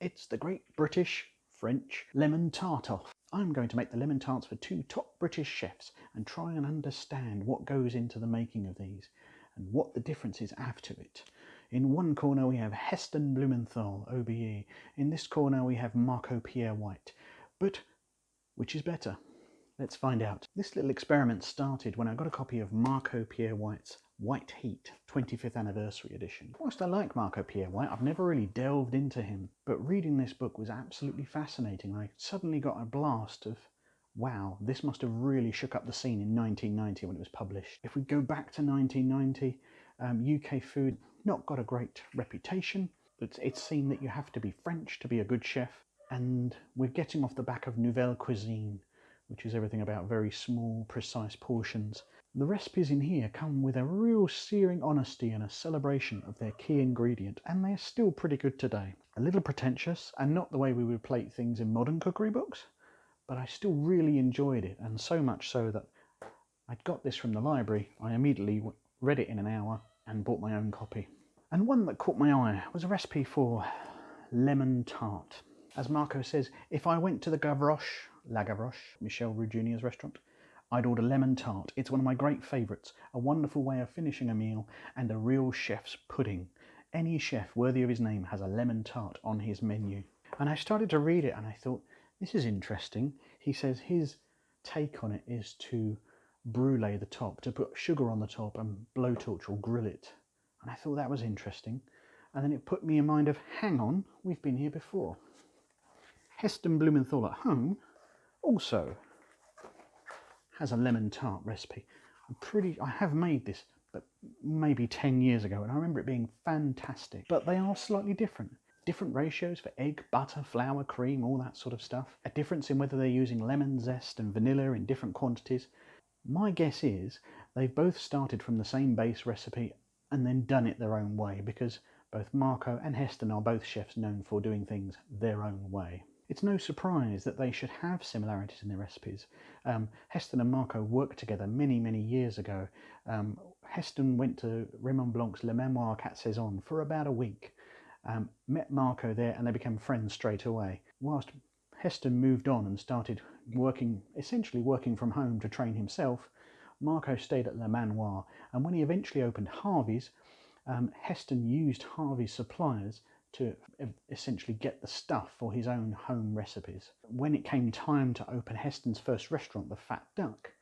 It's the Great British French Lemon Tart-Off. I'm going to make the lemon tarts for 2 top British chefs and try and understand what goes into the making of these and what the differences have to it. In one corner we have Heston Blumenthal, OBE. In this corner we have Pierre White. But which is better? Let's find out. This little experiment started when I got a copy of Pierre White's White Heat 25th Anniversary Edition. Whilst I like Pierre White, I've never really delved into him, but reading this book was absolutely fascinating. I suddenly got a blast of, wow, this must have really shook up the scene in 1990 when it was published. If we go back to 1990, UK food not got a great reputation. It's seen that you have to be French to be a good chef, and we're getting off the back of Nouvelle Cuisine, which is everything about very small, precise portions. The recipes in here come with a real searing honesty and a celebration of their key ingredient, and they're still pretty good today. A little pretentious, and not the way we would plate things in modern cookery books, but I still really enjoyed it, and so much so that I'd got this from the library. I immediately read it in an hour and bought my own copy. And one that caught my eye was a recipe for lemon tart. As Marco says, if I went to the La Gavroche, Michel Roux Jr.'s restaurant, I'd order lemon tart. It's one of my great favourites, a wonderful way of finishing a meal and a real chef's pudding. Any chef worthy of his name has a lemon tart on his menu. And I started to read it and I thought, this is interesting. He says his take on it is to brulee the top, to put sugar on the top and blowtorch or grill it. And I thought that was interesting. And then it put me in mind of, hang on, we've been here before. Heston Blumenthal at home also has a lemon tart recipe. I have made this, but maybe 10 years ago, and I remember it being fantastic. But they are slightly different. Different ratios for egg, butter, flour, cream, all that sort of stuff. A difference in whether they're using lemon zest and vanilla in different quantities. My guess is they've both started from the same base recipe and then done it their own way, because both Marco and Heston are both chefs known for doing things their own way. It's no surprise that they should have similarities in their recipes. Heston and Marco worked together many, many years ago. Heston went to Raymond Blanc's Le Mémoire 4 Saisons for about a week. Met Marco there and they became friends straight away. Whilst Heston moved on and started essentially working from home to train himself, Marco stayed at Le Manoir, and when he eventually opened Harvey's, Heston used Harvey's suppliers to essentially get the stuff for his own home recipes. When it came time to open Heston's first restaurant, the Fat Duck,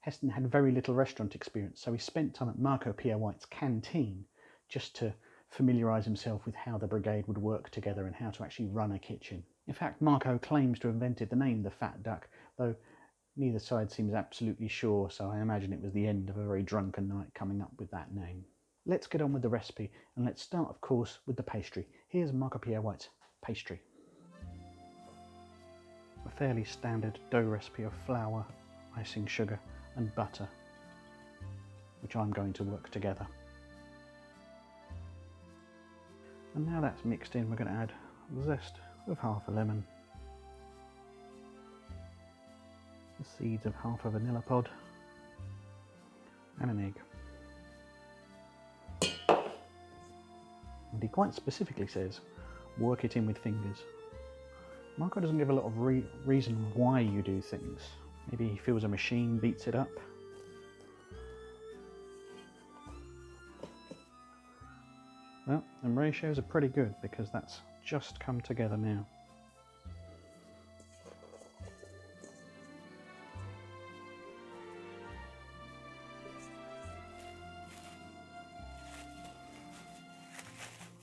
Heston had very little restaurant experience, so he spent time at Pierre White's canteen just to familiarise himself with how the brigade would work together and how to actually run a kitchen. In fact, Marco claims to have invented the name the Fat Duck, though neither side seems absolutely sure, so I imagine it was the end of a very drunken night coming up with that name. Let's get on with the recipe, and let's start, of course, with the pastry. Here's Pierre White's pastry. A fairly standard dough recipe of flour, icing sugar and butter, which I'm going to work together. And now that's mixed in, we're going to add the zest of half a lemon, the seeds of half a vanilla pod, and an egg. And he quite specifically says, work it in with fingers. Marco doesn't give a lot of reason why you do things. Maybe he feels a machine beats it up. Well, and ratios are pretty good because that's just come together now.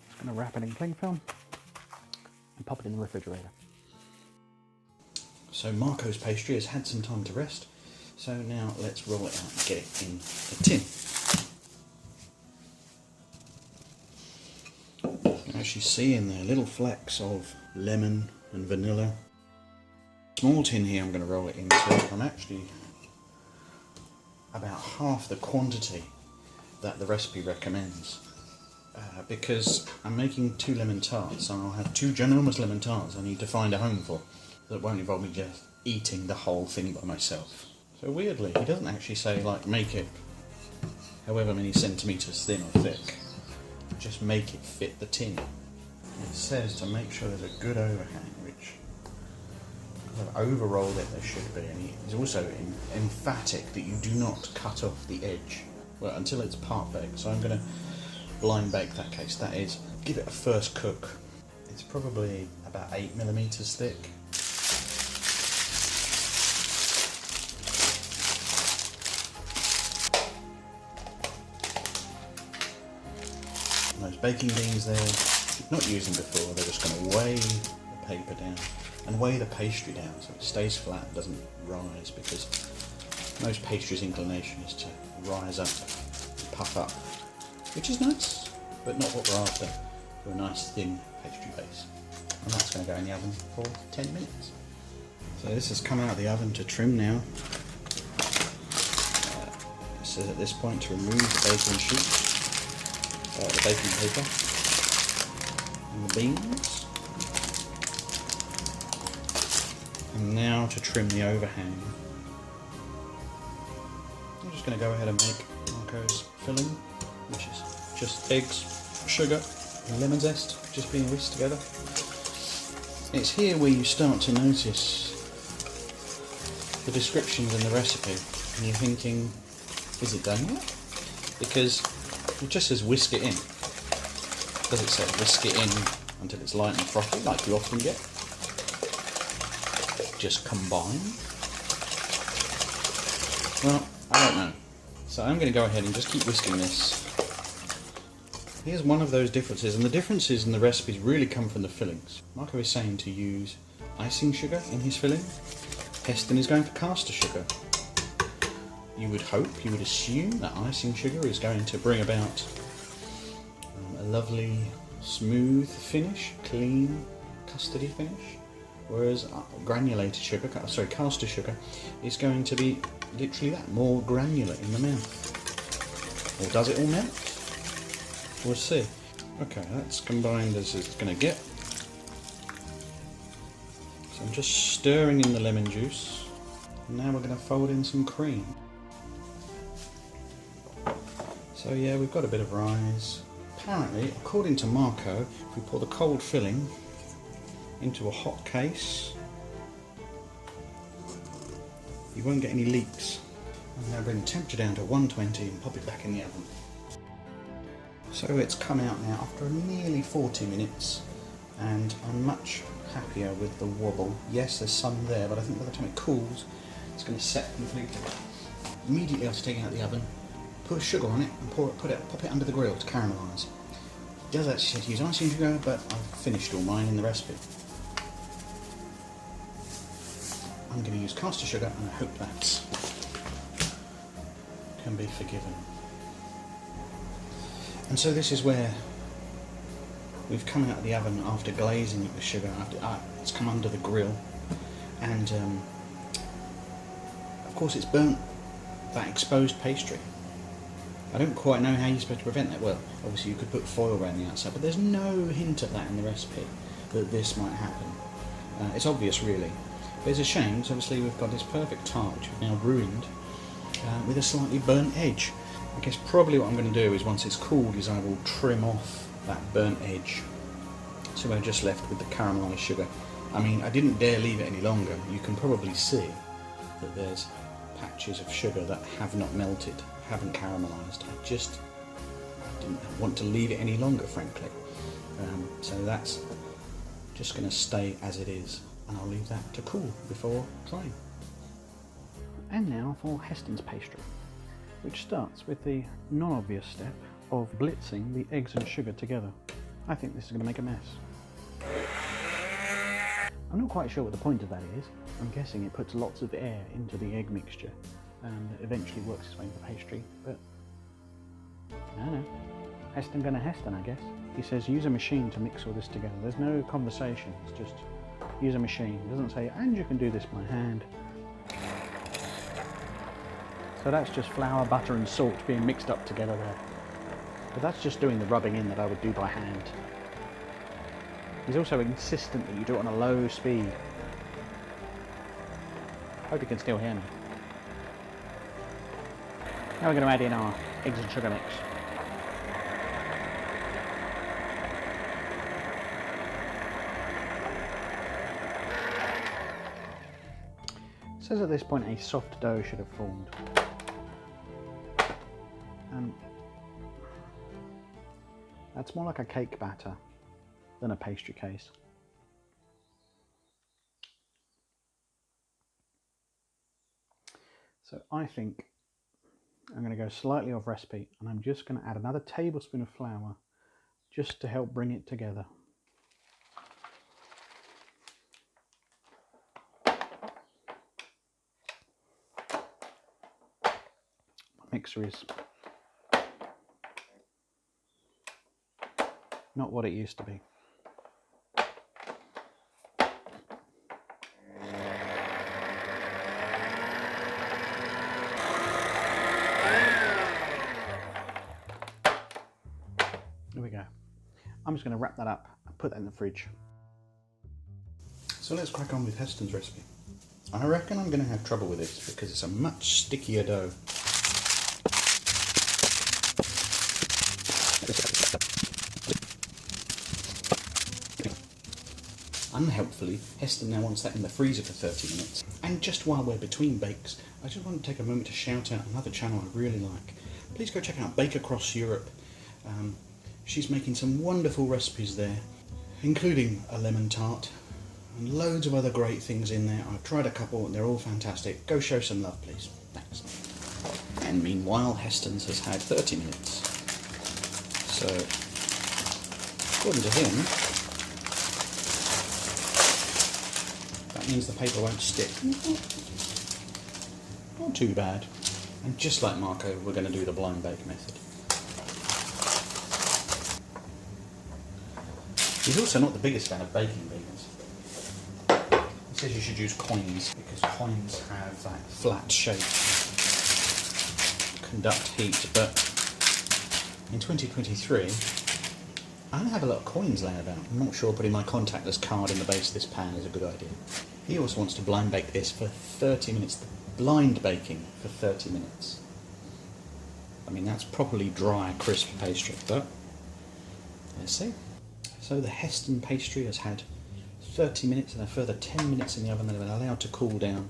Just going to wrap it in cling film and pop it in the refrigerator. So Marco's pastry has had some time to rest, so now let's roll it out and get it in the tin. As you see in there, little flecks of lemon and vanilla. Small tin here I'm going to roll it into. I'm actually about half the quantity that the recipe recommends. Because I'm making 2 lemon tarts, and I'll have 2 ginormous lemon tarts I need to find a home for. That won't involve me just eating the whole thing by myself. So weirdly, he doesn't actually say, like, make it however many centimetres thin or thick. Just make it fit the tin. It says to make sure there's a good overhang, which I've overrolled it, there should be, and it's also emphatic that you do not cut off the edge until it's part baked. So I'm going to blind bake that case, that is, give it a first cook. It's probably about 8mm thick. And those baking beans there, not using before, they're just going to weigh the paper down and weigh the pastry down so it stays flat and doesn't rise, because most pastry's inclination is to rise up and puff up, which is nice, but not what we're after. For a nice thin pastry base. And that's going to go in the oven for 10 minutes. So this has come out of the oven to trim now. It says at this point to remove the baking sheet, the baking paper, and the beans. And now to trim the overhang. I'm just going to go ahead and make Marco's filling, which is just eggs, sugar, and lemon zest just being whisked together. It's here where you start to notice the descriptions in the recipe and you're thinking, is it done yet? Because it just says whisk it in. Does it say whisk it in until it's light and frothy like you often get? Just combine? Well, I don't know. So I'm going to go ahead and just keep whisking this. Here's one of those differences, and the differences in the recipes really come from the fillings. Marco is saying to use icing sugar in his filling. Heston is going for caster sugar. You would hope, you would assume that icing sugar is going to bring about a lovely, smooth finish, clean, custardy finish, whereas granulated sugar, caster sugar, is going to be literally that, more granular in the mouth. Or does it all melt? We'll see. Okay, that's combined as it's going to get. So I'm just stirring in the lemon juice. And now we're going to fold in some cream. So yeah, we've got a bit of rise. Apparently, according to Marco, if we pour the cold filling into a hot case, you won't get any leaks. And now bring the temperature down to 120 and pop it back in the oven. So it's come out now after nearly 40 minutes and I'm much happier with the wobble. Yes, there's some there, but I think by the time it cools, it's going to set completely. Immediately after taking it out of the oven, put sugar on it and pop it under the grill to caramelise. It does actually say to use icing sugar, but I've finished all mine in the recipe. I'm going to use caster sugar and I hope that can be forgiven. And so this is where we've come out of the oven after glazing it with sugar, after it's come under the grill, and of course it's burnt that exposed pastry. I don't quite know how you're supposed to prevent that. Well, obviously you could put foil around the outside, but there's no hint of that in the recipe, that this might happen. It's obvious really, but it's a shame because obviously we've got this perfect tart which we've now ruined with a slightly burnt edge. I guess probably what I'm going to do is once it's cooled is I will trim off that burnt edge. So we're just left with the caramelised sugar. I mean, I didn't dare leave it any longer. You can probably see that there's patches of sugar that have not melted, haven't caramelised. I didn't want to leave it any longer, frankly. So that's just going to stay as it is, and I'll leave that to cool before trying. And now for Heston's pastry, which starts with the non-obvious step of blitzing the eggs and sugar together. I think this is going to make a mess. I'm not quite sure what the point of that is. I'm guessing it puts lots of air into the egg mixture and eventually works its way into the pastry, but I don't know. Heston gonna Heston, I guess. He says use a machine to mix all this together. There's no conversation, it's just use a machine. It doesn't say, and you can do this by hand. So that's just flour, butter and salt being mixed up together there. But that's just doing the rubbing in that I would do by hand. He's also insistent that you do it on a low speed. Hope you can still hear me. Now we're going to add in our eggs and sugar mix. It says at this point a soft dough should have formed. And that's more like a cake batter than a pastry case. So I think I'm going to go slightly off recipe, and I'm just going to add another tablespoon of flour just to help bring it together. My mixer is not what it used to be. There we go. I'm just going to wrap that up and put that in the fridge. So let's crack on with Heston's recipe. I reckon I'm going to have trouble with this because it's a much stickier dough. Unhelpfully, Heston now wants that in the freezer for 30 minutes. And just while we're between bakes, I just want to take a moment to shout out another channel I really like. Please go check out Bake Across Europe. She's making some wonderful recipes there, including a lemon tart and loads of other great things in there. I've tried a couple and they're all fantastic. Go show some love, please. Thanks. And meanwhile, Heston's has had 30 minutes. So, according to him, that means the paper won't stick. Not too bad. And just like Marco, we're going to do the blind bake method. He's also not the biggest fan of baking beans. He says you should use coins because coins have that flat shape, conduct heat, but in 2023 I don't have a lot of coins laying about. I'm not sure putting my contactless card in the base of this pan is a good idea. He also wants to blind bake this for 30 minutes, blind baking for 30 minutes. I mean, that's properly dry, crisp pastry, but let's see. So the Heston pastry has had 30 minutes and a further 10 minutes in the oven that have been allowed to cool down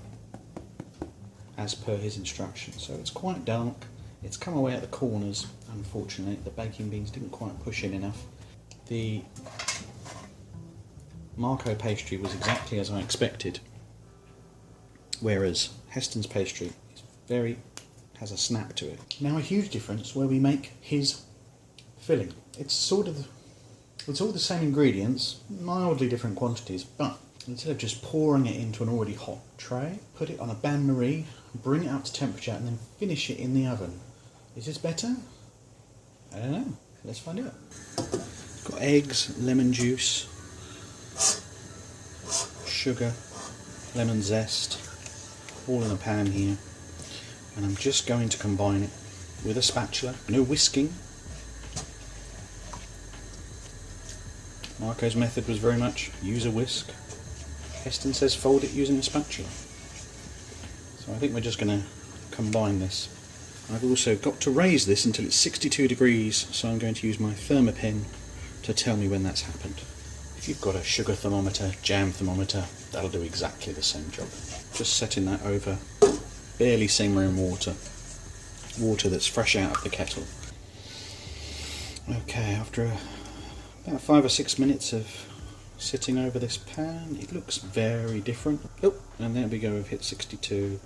as per his instructions. So it's quite dark, it's come away at the corners, unfortunately. The baking beans didn't quite push in enough. The Marco pastry was exactly as I expected, whereas Heston's pastry is has a snap to it. Now a huge difference where we make his filling. It's all the same ingredients, mildly different quantities, but instead of just pouring it into an already hot tray, put it on a bain-marie, bring it up to temperature and then finish it in the oven. Is this better? I don't know. Let's find out. Got eggs, lemon juice, sugar, lemon zest, all in a pan here. And I'm just going to combine it with a spatula. No whisking. Marco's method was very much use a whisk. Heston says fold it using a spatula. So I think we're just going to combine this. I've also got to raise this until it's 62 degrees, so I'm going to use my thermopen to tell me when that's happened. If you've got a sugar thermometer, jam thermometer, that'll do exactly the same job. Just setting that over barely simmering water that's fresh out of the kettle. Okay, after about 5 or 6 minutes of sitting over this pan, it looks very different. Oh, and there we go, we've hit 62.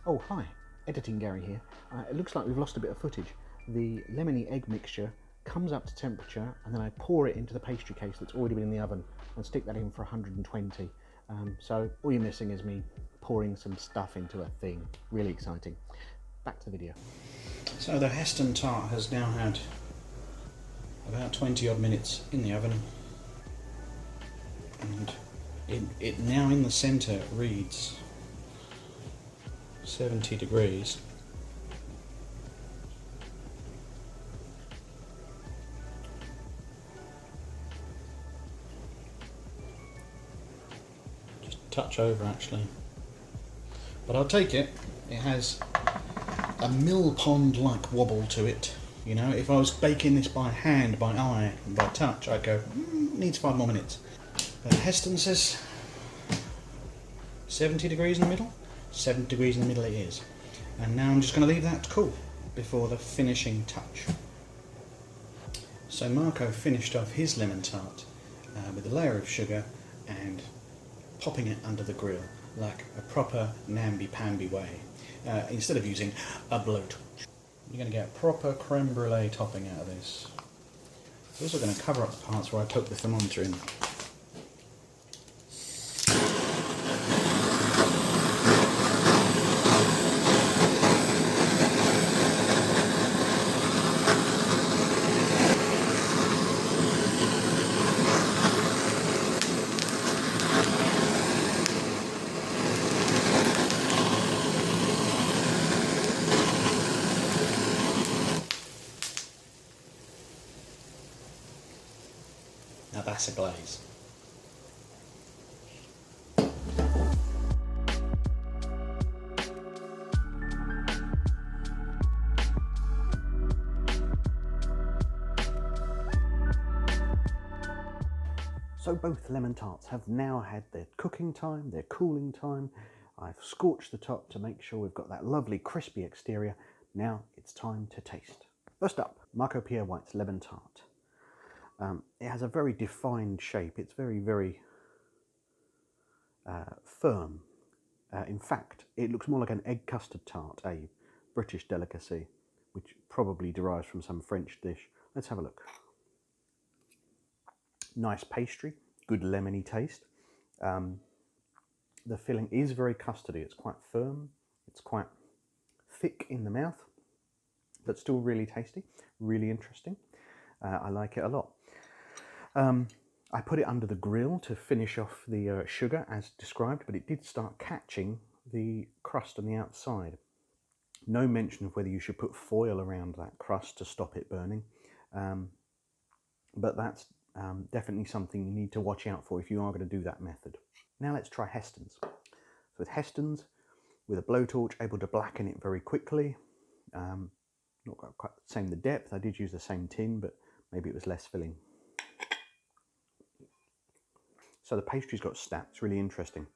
Oh, hi, editing Gary here. It looks like we've lost a bit of footage. The lemony egg mixture comes up to temperature and then I pour it into the pastry case that's already been in the oven and stick that in for 120. So all you're missing is me pouring some stuff into a thing. Really exciting. Back to the video. So the Heston tart has now had about 20 odd minutes in the oven, and it now in the centre reads 70 degrees. Just a touch over actually, but I'll take it. It has a mill pond like wobble to it. You know, if I was baking this by hand, by eye, and by touch, I'd go, needs 5 more minutes. But Heston says 70 degrees in the middle? 70 degrees in the middle it is. And now I'm just going to leave that to cool before the finishing touch. So Marco finished off his lemon tart with a layer of sugar and popping it under the grill like a proper namby-pamby way, instead of using a blowtorch. You're going to get a proper creme brulee topping out of this. I'm also going to cover up the parts where I poked the thermometer in. Now that's a glaze. So both lemon tarts have now had their cooking time, their cooling time. I've scorched the top to make sure we've got that lovely crispy exterior. Now it's time to taste. First up, Marco Pierre White's lemon tart. It has a very defined shape. It's very, very firm. In fact, it looks more like an egg custard tart, a British delicacy, which probably derives from some French dish. Let's have a look. Nice pastry, good lemony taste. The filling is very custardy. It's quite firm. It's quite thick in the mouth, but still really tasty, really interesting. I like it a lot. I put it under the grill to finish off the sugar as described, but it did start catching the crust on the outside. No mention of whether you should put foil around that crust to stop it burning, but that's definitely something you need to watch out for if you are going to do that method. Now let's try Heston's. So with Heston's, with a blowtorch, able to blacken it very quickly. Not quite the same the depth. I did use the same tin, but maybe it was less filling. So the pastry's got snap, it's really interesting.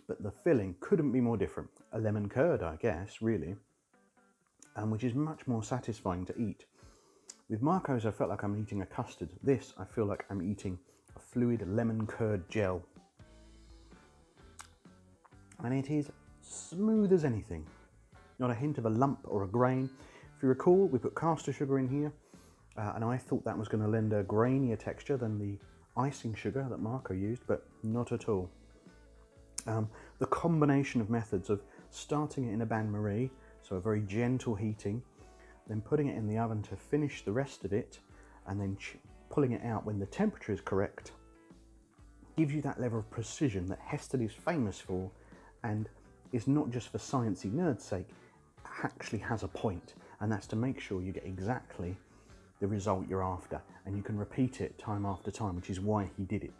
But the filling couldn't be more different. A lemon curd, I guess, really, which is much more satisfying to eat. With Marco's, I felt like I'm eating a custard. This, I feel like I'm eating a fluid lemon curd gel. And it is smooth as anything. Not a hint of a lump or a grain. If you recall, we put caster sugar in here, and I thought that was going to lend a grainier texture than the icing sugar that Marco used, but not at all. The combination of methods of starting it in a bain-marie, so a very gentle heating, then putting it in the oven to finish the rest of it, and then pulling it out when the temperature is correct, gives you that level of precision that Heston is famous for, and is not just for sciencey nerds' sake, actually has a point, and that's to make sure you get exactly the result you're after, and you can repeat it time after time, which is why he did it.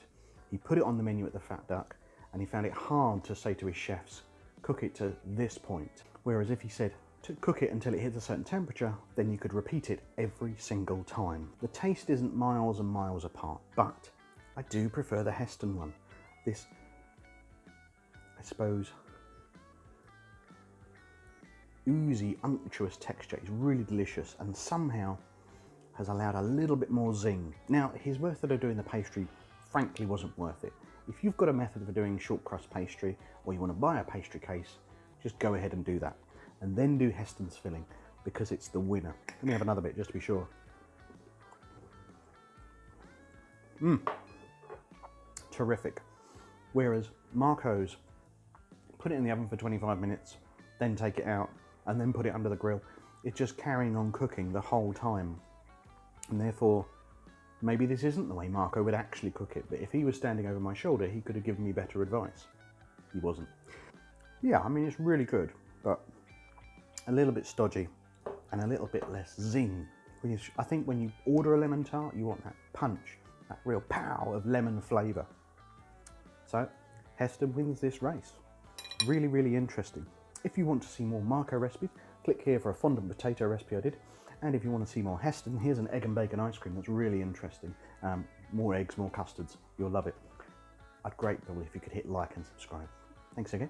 He put it on the menu at the Fat Duck, and he found it hard to say to his chefs, cook it to this point. Whereas if he said, to cook it until it hits a certain temperature, then you could repeat it every single time. The taste isn't miles and miles apart, but I do prefer the Heston one. This, I suppose, oozy, unctuous texture is really delicious, and somehow has allowed a little bit more zing. Now, his method of doing the pastry frankly wasn't worth it. If you've got a method for doing short crust pastry, or you want to buy a pastry case, just go ahead and do that. And then do Heston's filling, because it's the winner. Let me have another bit just to be sure. Terrific. Whereas Marco's, put it in the oven for 25 minutes, then take it out, and then put it under the grill. It's just carrying on cooking the whole time. And therefore, maybe this isn't the way Marco would actually cook it, but if he was standing over my shoulder, he could have given me better advice. He wasn't. Yeah, I mean, it's really good, but a little bit stodgy and a little bit less zing. I think when you order a lemon tart, you want that punch, that real pow of lemon flavour. So, Heston wins this race. Really, really interesting. If you want to see more Marco recipes, click here for a fondant potato recipe I did. And if you want to see more Heston, here's an egg and bacon ice cream that's really interesting. More eggs, more custards, you'll love it. I'd grateful if you could hit like and subscribe. Thanks again.